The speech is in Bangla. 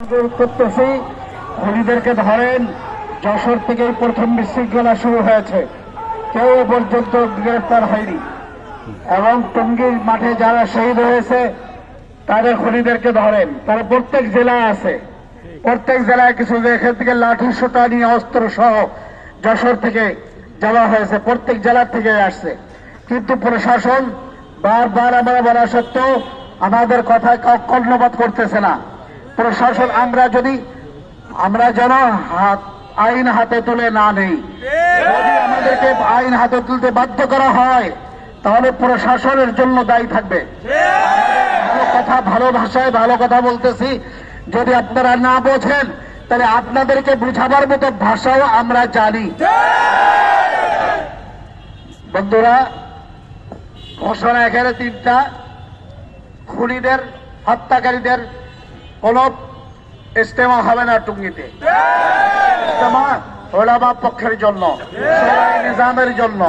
করতেছি খুনিদেরকে ধরেন। যশোর থেকেই প্রথম বিশৃঙ্খলা শুরু হয়েছে, কেউ এ পর্যন্ত গ্রেফতার হয়নি এবং টঙ্গীর মাঠে যারা শহীদ হয়েছে তাদের খুনিদেরকে ধরেন। তারা প্রত্যেক জেলায় আছে, প্রত্যেক জেলায় কিছু এখান থেকে লাঠি সোটা নিয়ে অস্ত্র সহ যশোর থেকে যাওয়া হয়েছে, প্রত্যেক জেলার থেকে আসছে। কিন্তু প্রশাসন বারবার আমরা বলা সত্ত্বেও আমাদের কথায় কর্ণপাত করতেছে না। প্রশাসন আমরা যেন আইন হাতে তুলে না নেই। যদি আমাদেরকে আইন হাতে তুলতে বাধ্য করা হয় তাহলে প্রশাসনের জন্য দায়ী থাকবে। ভালো কথা, ভালো ভাষায় ভালো কথা বলতেছি, যদি আপনারা না বোঝেন তাহলে আপনাদেরকে বুঝাবার মতো ভাষাও আমরা জানি। বন্ধুরা, ঘোষণা এখানে তিনটা: খুনিদের, হত্যাকারীদের কোন ইজতেমা হবে না টঙ্গীতে। ইজতেমা ওলামা পক্ষের জন্য, শরঈ নিজামের জন্য,